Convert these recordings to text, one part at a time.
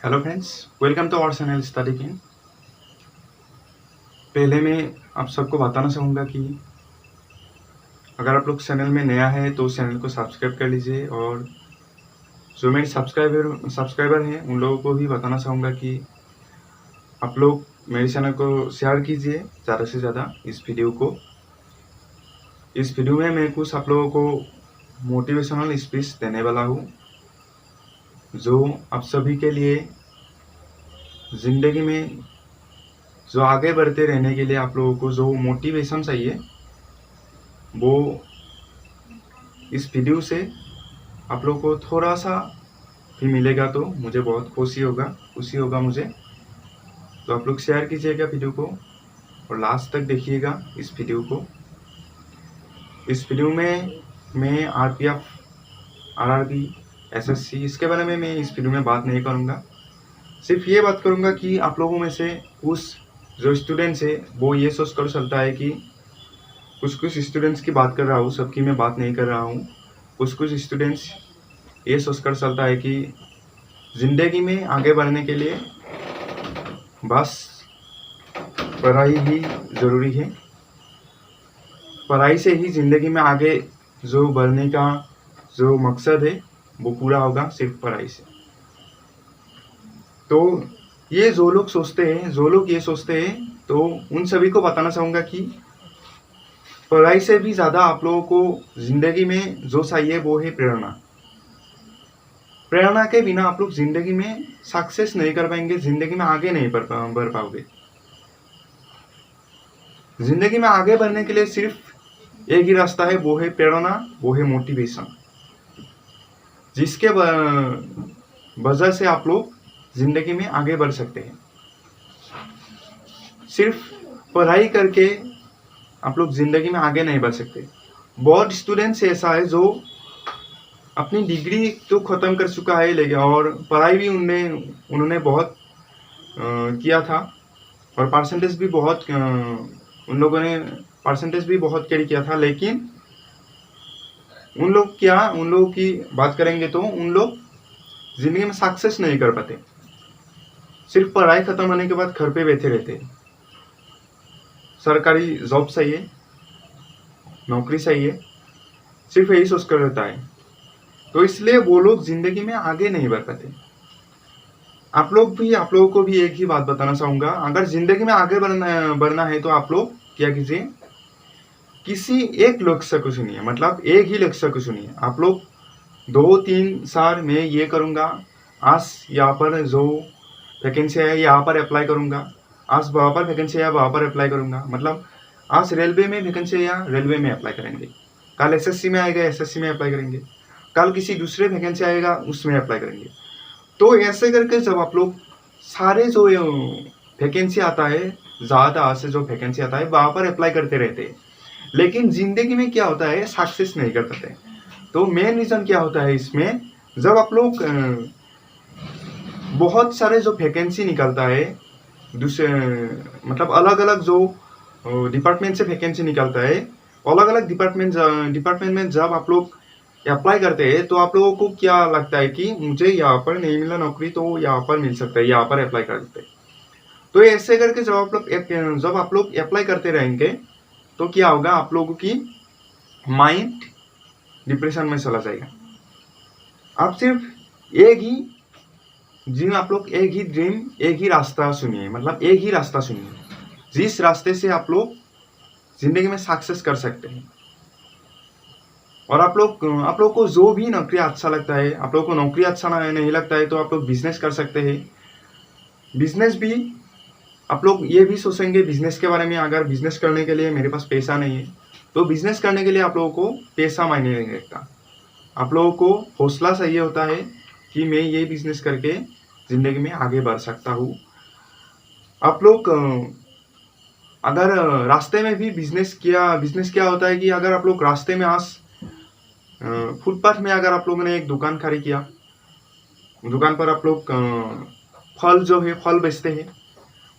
Hello friends, welcome to our channel study king. पहले मैं आप सबको बताना चाहूँगा कि अगर आप लोग चैनल में नया है तो चैनल को सब्सक्राइब कर लीजिए, और जो मेरे सब्सक्राइबर हैं उन लोगों को भी बताना चाहूँगा कि आप लोग मेरे चैनल को शेयर कीजिए ज़्यादा से ज़्यादा इस वीडियो को। इस वीडियो में मैं कुछ आप लोगों को मोटिवेशनल स्पीच देने वाला हूँ, जो आप सभी के लिए ज़िंदगी में जो आगे बढ़ते रहने के लिए आप लोगों को जो मोटिवेशन चाहिए वो इस वीडियो से आप लोगों को थोड़ा सा भी मिलेगा तो मुझे बहुत खुशी होगा मुझे। तो आप लोग शेयर कीजिएगा वीडियो को और लास्ट तक देखिएगा इस वीडियो को। इस वीडियो में मैं आरपीएफ, आरआरबी, एसएससी इसके बारे में मैं इस वीडियो में बात नहीं करूँगा। सिर्फ ये बात करूँगा कि आप लोगों में से कुछ जो स्टूडेंट्स है वो ये सोच कर चलता है कि कुछ स्टूडेंट्स की बात कर रहा हूँ, सबकी मैं बात नहीं कर रहा हूँ। कुछ स्टूडेंट्स ये सोच कर चलता है कि ज़िंदगी में आगे बढ़ने के लिए बस पढ़ाई ही ज़रूरी है, पढ़ाई से ही ज़िंदगी में आगे जो बढ़ने का जो मकसद है वो पूरा होगा सिर्फ पढ़ाई से। तो ये जो लोग ये सोचते हैं तो उन सभी को बताना चाहूँगा कि पढ़ाई से भी ज़्यादा आप लोगों को ज़िंदगी में जो चाहिए वो है प्रेरणा। प्रेरणा के बिना आप लोग ज़िंदगी में सक्सेस नहीं कर पाएंगे, ज़िंदगी में आगे नहीं बढ़ पाओगे। ज़िंदगी में आगे बढ़ने के लिए सिर्फ एक ही रास्ता है, वो है प्रेरणा, वो है मोटिवेशन, जिसके वजह से आप लोग ज़िंदगी में आगे बढ़ सकते हैं। सिर्फ पढ़ाई करके आप लोग ज़िंदगी में आगे नहीं बढ़ सकते। बहुत स्टूडेंट्स ऐसा है जो अपनी डिग्री तो ख़त्म कर चुका है, लेकिन और पढ़ाई भी उन्होंने बहुत किया था, और परसेंटेज भी बहुत उन लोगों कैरी किया था, लेकिन उन लोगों की बात करेंगे तो उन लोग ज़िंदगी में सक्सेस नहीं कर पाते। सिर्फ पढ़ाई ख़त्म होने के बाद घर पे बैठे रहते, सरकारी जॉब चाहिए, नौकरी चाहिए, सिर्फ यही सोच कर रहता है। तो इसलिए वो लोग ज़िंदगी में आगे नहीं बढ़ पाते। आप लोगों को भी एक ही बात बताना चाहूँगा, अगर ज़िंदगी में आगे बढ़ना है तो आप लोग क्या कीजिए, किसी एक लक्ष्य को सुनिए, मतलब एक ही लक्ष्य को सुनिए। आप लोग 2-3 साल में ये करूँगा, आज यहाँ पर जो वैकेंसी है यहाँ पर अप्लाई करूँगा, आज वहाँ पर वैकेंसी है वहाँ पर अप्लाई करूँगा। मतलब आज रेलवे में वैकेंसी है या रेलवे में अप्लाई करेंगे, कल एसएससी में आएगा एसएससी में अप्लाई करेंगे, कल किसी दूसरे वैकेंसी आएगा उसमें अप्लाई करेंगे। तो ऐसे करके जब आप लोग सारे जो वैकेंसी आता है, ज़्यादा से जो वैकेंसी आता है वहाँ पर अप्लाई करते रहते हैं, लेकिन ज़िंदगी में क्या होता है, सक्सेस नहीं कर पाते। तो मेन रीज़न क्या होता है इसमें, जब आप लोग बहुत सारे जो वैकेंसी निकलता है दूसरे, मतलब अलग अलग जो डिपार्टमेंट से वैकेंसी निकलता है, अलग अलग डिपार्टमेंट में जब आप लोग अप्लाई करते हैं तो आप लोगों को क्या लगता है कि मुझे यहाँ पर नहीं मिला नौकरी तो यहाँ पर मिल सकता है, यहाँ पर अप्लाई कर सकते हैं। तो ऐसे करके जब आप लोग अप्लाई करते रहेंगे तो क्या होगा, आप लोगों की माइंड डिप्रेशन में चला जाएगा। आप सिर्फ आप लोग एक ही ड्रीम, एक ही रास्ता सुनिए, मतलब एक ही रास्ता सुनिए जिस रास्ते से आप लोग जिंदगी में सक्सेस कर सकते हैं। और आप लोग को जो भी नौकरी अच्छा लगता है, आप लोग को नौकरी अच्छा नहीं लगता है तो आप लोग बिजनेस कर सकते हैं। बिजनेस भी आप लोग ये भी सोचेंगे बिजनेस के बारे में, अगर बिजनेस करने के लिए मेरे पास पैसा नहीं है तो बिजनेस करने के लिए आप लोगों को पैसा मायने नहीं रखता। आप लोगों को हौसला चाहिए होता है कि मैं ये बिजनेस करके ज़िंदगी में आगे बढ़ सकता हूँ। आप लोग अगर रास्ते में भी बिजनेस क्या होता है कि अगर आप लोग रास्ते में फुटपाथ में अगर आप लोगों ने एक दुकान खड़ी किया, दुकान पर आप लोग फल बेचते हैं,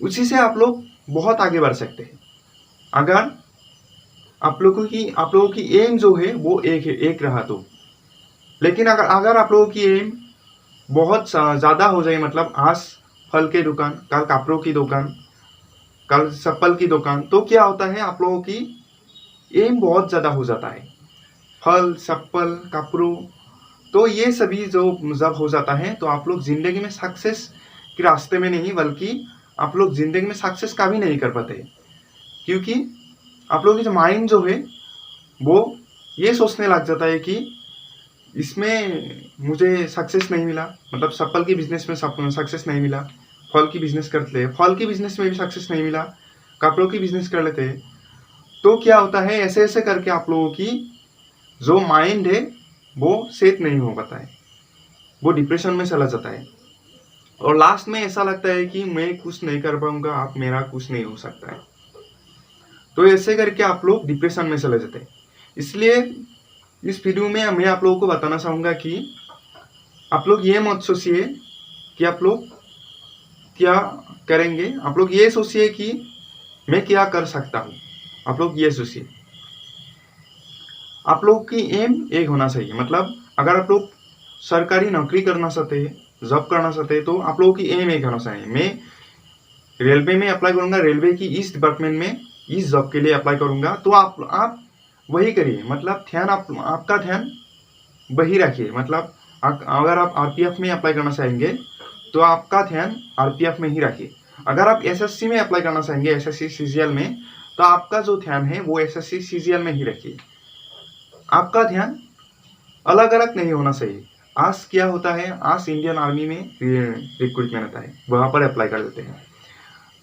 उसी से आप लोग बहुत आगे बढ़ सकते हैं। अगर आप लोगों की एम जो है वो एक रहा तो। लेकिन अगर आप लोगों की एम बहुत ज़्यादा हो जाए, मतलब आज फल की दुकान, कल कपड़ों की दुकान, कल चप्पल की दुकान, तो क्या होता है आप लोगों की एम बहुत ज़्यादा हो जाता है। फल, चप्पल, कपड़ों, तो ये सभी जो जब हो जाता है तो आप लोग जिंदगी में सक्सेस के रास्ते में नहीं, बल्कि आप लोग जिंदगी में सक्सेस का भी नहीं कर पाते, क्योंकि आप लोगों की जो माइंड जो है वो ये सोचने लग जाता है कि इसमें मुझे सक्सेस नहीं मिला, मतलब चप्पल की बिजनेस में सक्सेस नहीं मिला, फल की बिजनेस करते हैं, फल की बिजनेस में भी सक्सेस नहीं मिला, कपड़ों की बिजनेस कर लेते हैं। तो क्या होता है, ऐसे ऐसे करके आप लोगों की जो माइंड है वो सेट नहीं हो पाता है, वो डिप्रेशन में चला जाता है, और लास्ट में ऐसा लगता है कि मैं कुछ नहीं कर पाऊंगा, आप मेरा कुछ नहीं हो सकता है। तो ऐसे करके आप लोग डिप्रेशन में चले जाते हैं। इसलिए इस वीडियो में मैं आप लोगों को बताना चाहूंगा कि आप लोग ये मत सोचिए कि आप लोग क्या करेंगे, आप लोग ये सोचिए कि मैं क्या कर सकता हूँ। आप लोग ये सोचिए, आप लोग की एम एक होना चाहिए, मतलब अगर आप लोग सरकारी नौकरी करना चाहते हैं, जॉब करना चाहते हैं, तो आप लोगों की एम एक होना चाहिए। मैं रेलवे में अप्लाई करूंगा, रेलवे की इस डिपार्टमेंट में इस जॉब के लिए अप्लाई करूंगा, तो आप वही करिए, मतलब ध्यान आपका ध्यान वही रखिए। मतलब अगर आप आरपीएफ में अप्लाई करना चाहेंगे तो आपका ध्यान आरपीएफ में ही रखिए। अगर आप एसएससी में अप्लाई करना चाहेंगे, एसएससी सीजीएल में, तो आपका जो ध्यान है वो एसएससी सीजीएल में ही रखिए। आपका ध्यान अलग अलग नहीं होना चाहिए। आज क्या होता है, आज इंडियन आर्मी में रिक्रूटमेंट आता है, वहां पर अप्लाई कर देते हैं,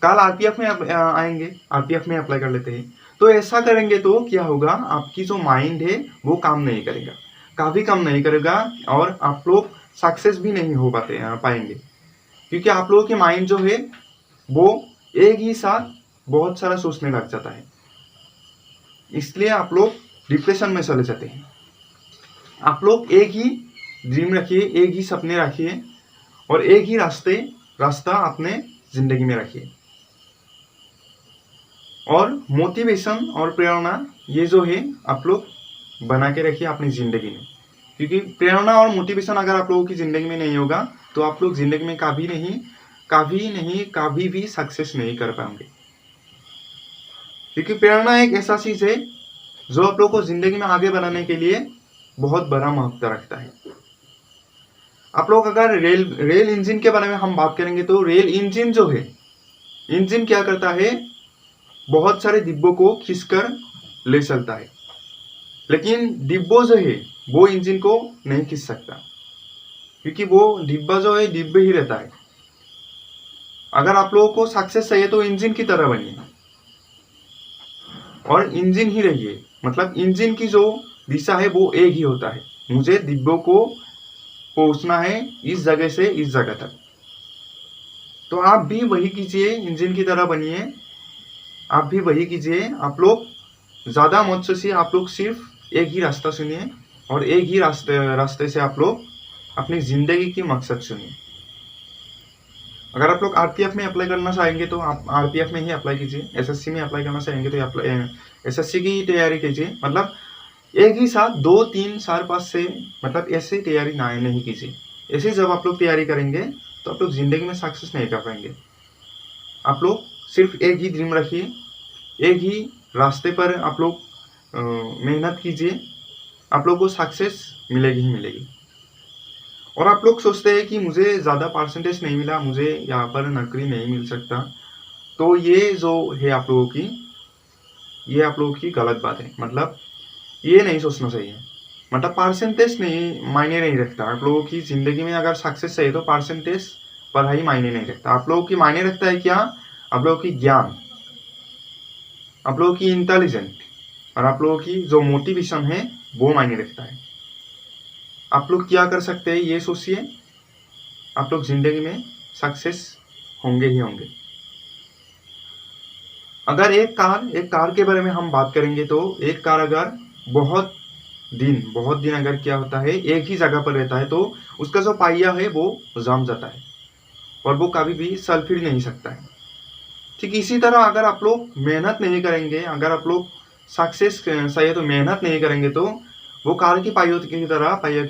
कल आरपीएफ में आएंगे, आरपीएफ में अप्लाई कर लेते हैं। तो ऐसा करेंगे तो क्या होगा, आपकी जो माइंड है वो काम नहीं करेगा, काफी काम नहीं करेगा, और आप लोग सक्सेस भी नहीं हो पाएंगे, क्योंकि आप लोगों की माइंड जो है वो एक ही साथ बहुत सारा सोचने लग जाता है। इसलिए आप लोग डिप्रेशन में चले जाते हैं। आप लोग एक ही ड्रीम रखिए, एक ही सपने रखिए, और एक ही रास्ता अपने जिंदगी में रखिए। और मोटिवेशन और प्रेरणा ये जो है आप लोग बना के रखिए अपनी जिंदगी में, क्योंकि प्रेरणा और मोटिवेशन अगर आप लोगों की जिंदगी में नहीं होगा तो आप लोग जिंदगी में कभी भी सक्सेस नहीं कर पाएंगे। क्योंकि प्रेरणा एक ऐसा चीज है जो आप लोग को जिंदगी में आगे बढ़ाने के लिए बहुत बड़ा महत्व रखता है। आप लोग अगर रेल इंजन के बारे में हम बात करेंगे तो रेल इंजन जो है, इंजन क्या करता है, बहुत सारे डिब्बों को खींचकर ले चलता है, लेकिन डिब्बो जो है वो इंजन को नहीं खींच सकता, क्योंकि वो डिब्बा जो है डिब्बे ही रहता है। अगर आप लोगों को सक्सेस चाहिए तो इंजन की तरह बनिए और इंजन ही रहिए, मतलब इंजन की जो दिशा है वो एक ही होता है, मुझे डिब्बों को पहुंचना है इस जगह से इस जगह तक। तो आप भी वही कीजिए, इंजन की तरह बनिए, आप भी वही कीजिए। आप लोग ज्यादा मत सोचिए, आप लोग सिर्फ एक ही रास्ता सुनिए, और एक ही रास्ते से आप लोग अपनी जिंदगी की मकसद सुनिए। अगर आप लोग आरपीएफ में अप्लाई करना चाहेंगे तो आप आरपीएफ में ही अप्लाई कीजिए, एसएससी में अप्लाई करना चाहेंगे तो एसएससी की तैयारी कीजिए। मतलब एक ही साथ 2 3 4 5 से, मतलब ऐसे तैयारी नहीं कीजिए। ऐसे जब आप लोग तैयारी करेंगे तो आप लोग जिंदगी में सक्सेस नहीं कर पाएंगे। आप लोग सिर्फ एक ही ड्रीम रखिए, एक ही रास्ते पर आप लोग मेहनत कीजिए, आप लोग को सक्सेस मिलेगी ही मिलेगी। और आप लोग सोचते हैं कि मुझे ज़्यादा परसेंटेज नहीं मिला, मुझे यहाँ पर नौकरी नहीं मिल सकता, तो ये जो है आप लोगों की गलत बात है। मतलब ये नहीं सोचना चाहिए, मतलब परसेंटेज नहीं मायने नहीं रखता। आप लोगों की ज़िंदगी में अगर सक्सेस चाहिए तो परसेंटेज पढ़ाई मायने नहीं रखता। आप लोगों की मायने रखता है क्या, आप लोगों की ज्ञान, आप लोगों की इंटेलिजेंट, और आप लोगों की जो मोटिवेशन है वो मायने रखता है। आप लोग क्या कर सकते हैं ये सोचिए, आप लोग जिंदगी में सक्सेस होंगे ही होंगे। अगर एक कार के बारे में हम बात करेंगे तो एक कार अगर बहुत दिन अगर क्या होता है एक ही जगह पर रहता है तो उसका जो पहिया है वो जम जाता है और वो कभी भी चल फिर नहीं सकता है। ठीक इसी तरह अगर आप लोग मेहनत नहीं करेंगे, अगर आप लोग सक्सेस चाहिए तो मेहनत नहीं करेंगे, तो वो कार की पहिया की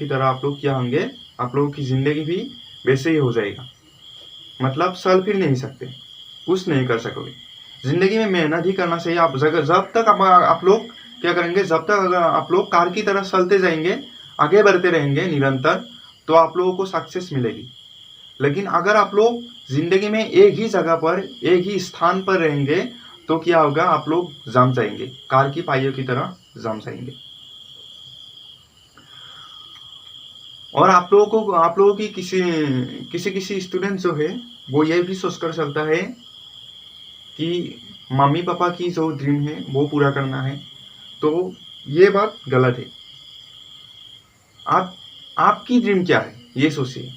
तरह आप लोग क्या होंगे, आप लोगों की जिंदगी भी वैसे ही हो जाएगा। मतलब चल फिर नहीं सकते, कुछ नहीं कर सकोगे। जिंदगी में मेहनत ही करना चाहिए। आप जब तक आप लोग क्या करेंगे, जब तक अगर आप लोग कार की तरह चलते जाएंगे, आगे बढ़ते रहेंगे निरंतर, तो आप लोगों को सक्सेस मिलेगी। लेकिन अगर आप लोग जिंदगी में एक ही जगह पर, एक ही स्थान पर रहेंगे, तो क्या होगा, आप लोग जम जाएंगे, कार की पाइयों की तरह जम जाएंगे। और आप लोगों की किसी स्टूडेंट जो है वो ये भी सोचकर चलता है कि मम्मी पापा की जो ड्रीम है वो पूरा करना है, तो ये बात गलत है। आपकी ड्रीम क्या है ये सोचिए।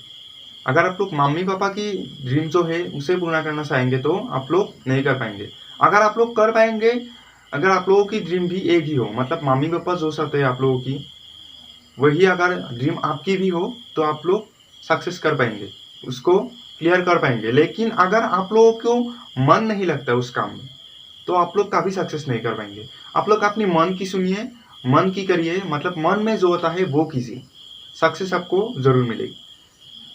अगर आप लोग मम्मी पापा की ड्रीम जो है उसे पूरा करना चाहेंगे तो आप लोग नहीं कर पाएंगे। अगर आप लोग कर पाएंगे, अगर आप लोगों की ड्रीम भी एक ही हो, मतलब मम्मी पापा जो चाहते हैं आप लोगों की, वही अगर ड्रीम आपकी भी हो, तो आप लोग सक्सेस कर पाएंगे, उसको क्लियर कर पाएंगे। लेकिन अगर आप लोगों को मन नहीं लगता उस काम में, तो आप लोग कभी सक्सेस नहीं कर पाएंगे। आप लोग अपनी मन की सुनिए, मन की करिए, मतलब मन में जो होता है वो कीजिए, सक्सेस आपको जरूर मिलेगी।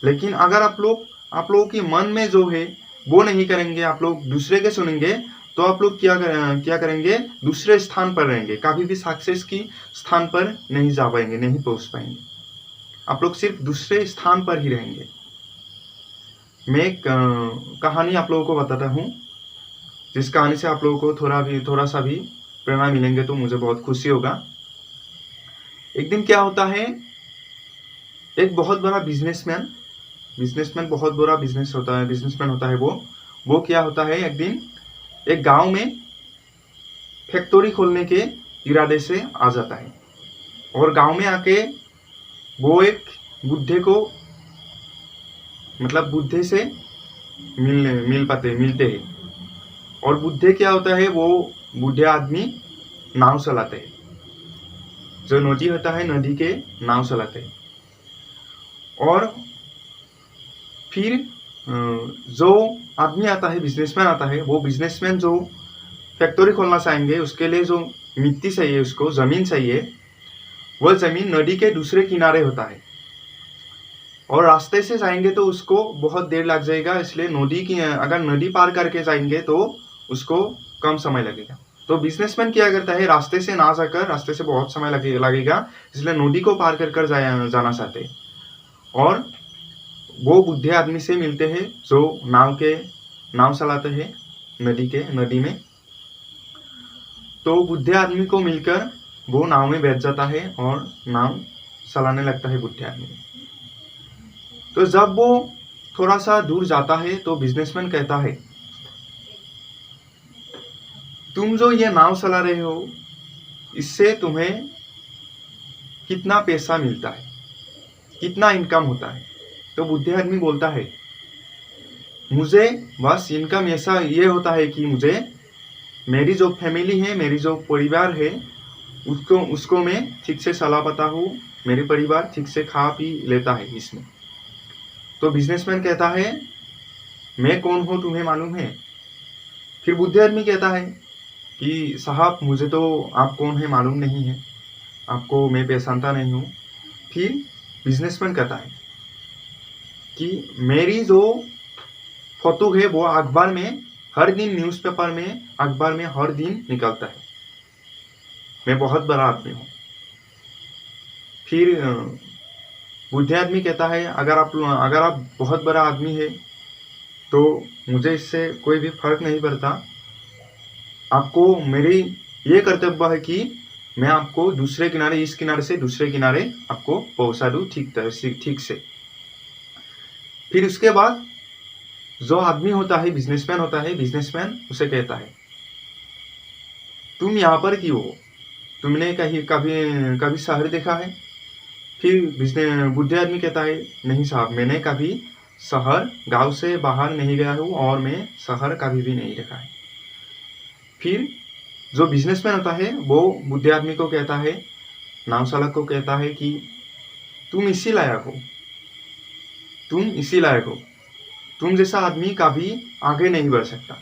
लेकिन अगर आप लोगों की मन में जो है वो नहीं करेंगे, आप लोग दूसरे के सुनेंगे, तो आप लोग क्या करेंगे, दूसरे स्थान पर रहेंगे, कभी भी सक्सेस की स्थान पर नहीं जा पाएंगे, नहीं पहुंच पाएंगे। आप लोग सिर्फ दूसरे स्थान पर ही रहेंगे। मैं एक कहानी आप लोगों को बताता हूँ, जिस कहानी से आप लोगों को थोड़ा सा भी प्रेरणा मिलेंगे तो मुझे बहुत खुशी होगा। एक दिन क्या होता है, एक बहुत बड़ा बिजनेसमैन बहुत बड़ा बिजनेसमैन होता है वो क्या होता है, एक दिन एक गांव में फैक्ट्री खोलने के इरादे से आ जाता है। और गांव में आके वो एक बुद्धे से मिलते हैं। और बुद्धे क्या होता है, वो बूढ़े आदमी नाव चलाते हैं, जो नदी होता है नदी के नाव चलाते हैं। और फिर जो आदमी आता है, बिजनेसमैन आता है, वो बिजनेसमैन जो फैक्ट्री खोलना चाहेंगे, उसके लिए जो मिट्टी चाहिए, उसको जमीन चाहिए, वह जमीन नदी के दूसरे किनारे होता है। और रास्ते से जाएंगे तो उसको बहुत देर लग जाएगा, इसलिए अगर नदी पार करके जाएंगे तो उसको कम समय लगेगा। तो बिजनेसमैन क्या करता है, रास्ते से ना जाकर, रास्ते से बहुत समय लगेगा, इसलिए नदी को पार कर जाना चाहते हैं। और वो बुढ़े आदमी से मिलते हैं जो नाव चलाते हैं नदी में। तो बुढ़े आदमी को मिलकर वो नाव में बैठ जाता है और नाव चलाने लगता है बुढ़े आदमी। तो जब वो थोड़ा सा दूर जाता है तो बिजनेसमैन कहता है, तुम जो ये नाव चला रहे हो, इससे तुम्हें कितना पैसा मिलता है, कितना इनकम होता है। तो बुढ़े आदमी बोलता है, मुझे बस इनकम ऐसा ये होता है कि मुझे मेरी जो फैमिली है, मेरी जो परिवार है, उसको मैं ठीक से चला पाता हूँ, मेरे परिवार ठीक से खा पी लेता है इसमें। तो बिजनेसमैन कहता है, मैं कौन हूँ तुम्हें मालूम है? फिर बुढ़े आदमी कहता है कि साहब, मुझे तो आप कौन है मालूम नहीं है, आपको मैं पहचानता नहीं हूँ। फिर बिजनेसमैन कहता है कि मेरी जो फोटो है वो अखबार में हर दिन, न्यूज़पेपर में, अखबार में हर दिन निकलता है, मैं बहुत बड़ा आदमी हूँ। फिर बुढ़े आदमी कहता है, अगर आप बहुत बड़ा आदमी है तो मुझे इससे कोई भी फर्क नहीं पड़ता। आपको मेरी ये कर्तव्य है कि मैं आपको दूसरे किनारे, इस किनारे से दूसरे किनारे आपको पहुंचा दूं ठीक से। फिर उसके बाद जो आदमी होता है, बिजनेसमैन उसे कहता है, तुम यहाँ पर क्यों हो? तुमने कभी शहर देखा है? फिर बुढ़े आदमी कहता है, नहीं साहब, मैंने कभी शहर, गांव से बाहर नहीं गया हूँ और मैं शहर कभी भी नहीं देखा है। फिर जो बिजनेसमैन होता है वो बुढ़े आदमी को कहता है, नाव चालक को कहता है कि तुम इसी लायक हो, तुम जैसा आदमी कभी आगे नहीं बढ़ सकता,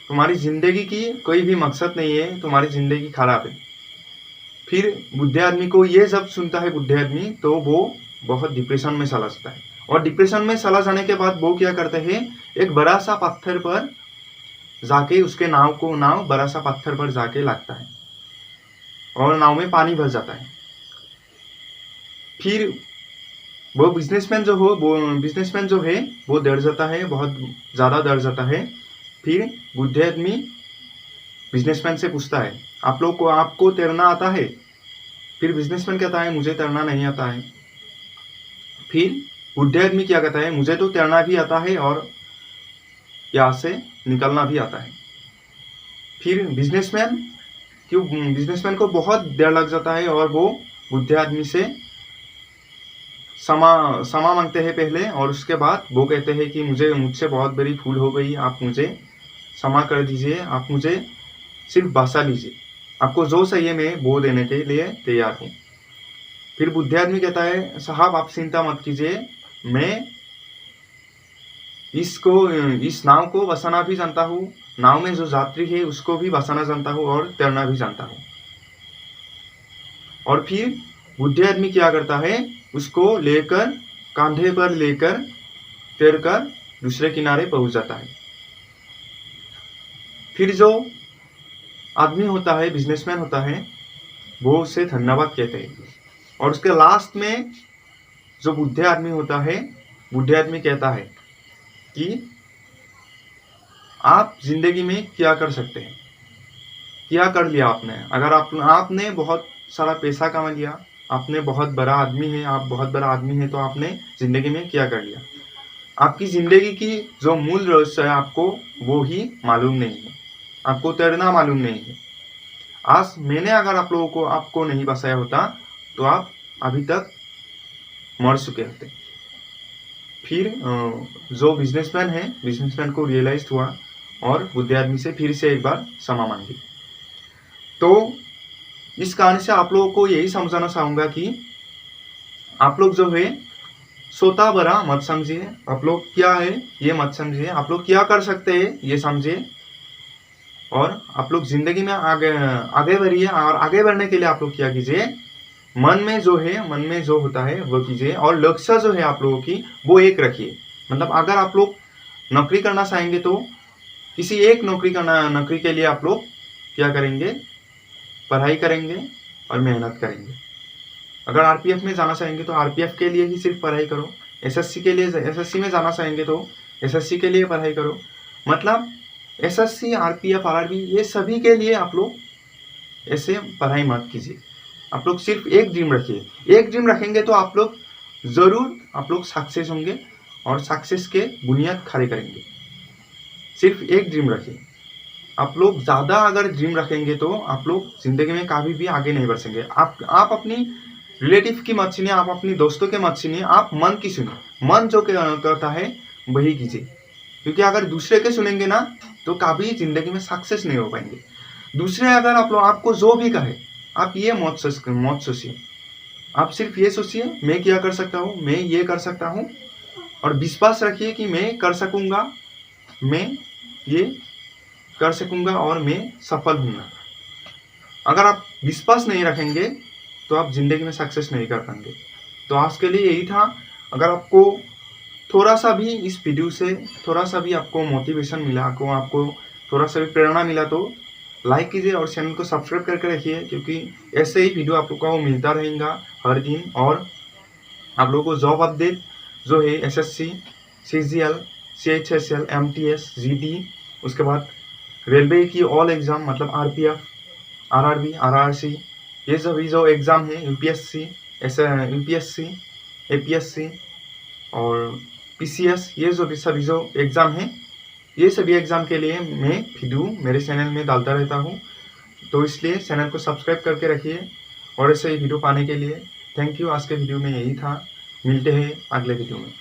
तुम्हारी जिंदगी की कोई भी मकसद नहीं है, तुम्हारी जिंदगी खराब है। फिर बुढ़े आदमी को ये जब सुनता है बुढ़े आदमी, तो वो बहुत डिप्रेशन में चला जाता है और डिप्रेशन में चला जाने के बाद वो क्या करते हैं, एक बड़ा सा पत्थर पर जाके उसके नाव बड़ा सा पत्थर पर जाके लगता है और नाव में पानी भर जाता है। फिर वो बिजनेसमैन जो है वो डर जाता है, बहुत ज़्यादा डर जाता है। फिर बुद्धे आदमी बिजनेसमैन से पूछता है, आपको तैरना आता है? फिर बिजनेसमैन कहता है, मुझे तैरना नहीं आता है। फिर बुद्धे आदमी क्या कहता है, मुझे तो तैरना भी आता है और यहाँ से निकलना भी आता है। फिर बिजनेसमैन को बहुत डर लग जाता है और वो बुद्धे आदमी से क्षमा मांगते हैं पहले, और उसके बाद वो कहते हैं कि मुझसे बहुत बड़ी भूल हो गई, आप मुझे क्षमा कर दीजिए, आप मुझे सिर्फ बचा लीजिए, आपको जो चाहिए मैं वो देने के लिए तैयार हूँ। फिर बुद्धे आदमी कहता है, साहब आप चिंता मत कीजिए, मैं इस नाव को बचाना भी जानता हूँ, नाव में जो यात्री है उसको भी बचाना जानता हूँ और तैरना भी जानता हूँ। और फिर बुद्धे आदमी क्या करता है, उसको लेकर कांधे पर लेकर तैरकर दूसरे किनारे पहुंच जाता है। फिर जो आदमी होता है, बिजनेसमैन होता है, वो उसे धन्यवाद कहते हैं। और उसके लास्ट में जो बुद्धे आदमी होता है, बुद्धे आदमी कहता है कि आप जिंदगी में क्या कर सकते हैं, क्या कर लिया आपने। अगर आपने बहुत सारा पैसा कमा लिया, आपने बहुत बड़ा आदमी है, आप बहुत बड़ा आदमी है, तो आपने जिंदगी में क्या कर लिया। आपकी जिंदगी की जो मूल रहस्य है आपको वो ही मालूम नहीं है, आपको तैरना मालूम नहीं है। आज मैंने अगर आपको नहीं बचाया होता तो आप अभी तक मर चुके होते। फिर जो बिजनेसमैन को रियलाइज हुआ और बुद्धे आदमी से फिर से एक बार क्षमा मांगी। तो इस कहानी से आप लोगों को यही समझाना चाहूंगा कि आप लोग जो है छोटा बड़ा मत समझिए, आप लोग क्या है ये मत समझिए, आप लोग क्या कर सकते हैं ये समझिए, और आप लोग जिंदगी में आगे बढ़िए। और आगे बढ़ने के लिए आप लोग क्या कीजिए, मन में जो होता है वो कीजिए, और लक्ष्य जो है आप लोगों की वो एक रखिए। मतलब अगर आप लोग नौकरी करना चाहेंगे तो किसी एक नौकरी के लिए आप लोग क्या करेंगे, पढ़ाई करेंगे और मेहनत करेंगे। अगर आरपीएफ में जाना चाहेंगे तो आरपीएफ के लिए ही सिर्फ पढ़ाई करो, एसएससी में जाना चाहेंगे तो एसएससी के लिए पढ़ाई करो। मतलब एसएससी, आरपीएफ, आरआरबी, ये सभी के लिए आप लोग ऐसे पढ़ाई मत कीजिए। आप लोग सिर्फ एक ड्रीम रखिए, एक ड्रीम रखेंगे तो आप लोग जरूर सक्सेस होंगे और सक्सेस के बुनियाद खड़े करेंगे। सिर्फ एक ड्रीम रखिए। आप लोग ज़्यादा अगर ड्रीम रखेंगे तो आप लोग जिंदगी में कभी भी आगे नहीं बढ़ सकेंगे। आप अपनी रिलेटिव की मत सुनिए, आप अपनी दोस्तों के मत सुनिए, आप मन की सुनिए। मन जो करता है वही कीजिए, क्योंकि अगर दूसरे के सुनेंगे ना तो कभी जिंदगी में सक्सेस नहीं हो पाएंगे। दूसरे अगर आपको जो भी कहे आप ये मत सोचिए, आप सिर्फ ये सोचिए मैं क्या कर सकता हूँ, मैं ये कर सकता हूँ, और विश्वास रखिए कि मैं कर सकूँगा, मैं ये कर सकूँगा और मैं सफल हूँगा। अगर आप विश्वास नहीं रखेंगे तो आप जिंदगी में सक्सेस नहीं कर पाएंगे। तो आज के लिए यही था। अगर आपको थोड़ा सा भी इस वीडियो से थोड़ा सा भी आपको मोटिवेशन मिला, आपको थोड़ा सा भी प्रेरणा मिला तो लाइक कीजिए और चैनल को सब्सक्राइब करके रखिए, क्योंकि ऐसे ही वीडियो आप लोग को मिलता रहेगा हर दिन। और आप लोगों को जॉब अपडेट जो है SSC, CGL, CHSL, MTS, GD, उसके बाद रेलवे की ऑल एग्ज़ाम मतलब आरपीएफ, आरआरबी, आरआरसी, ये सभी जो एग्ज़ाम है, यूपीएससी, एपीएससी और पीसीएस, ये सभी जो एग्ज़ाम हैं, ये सभी एग्ज़ाम के लिए मैं वीडियो मेरे चैनल में डालता रहता हूँ। तो इसलिए चैनल को सब्सक्राइब करके रखिए और ऐसे ही वीडियो पाने के लिए थैंक यू। आज के वीडियो में यही था, मिलते हैं अगले वीडियो में।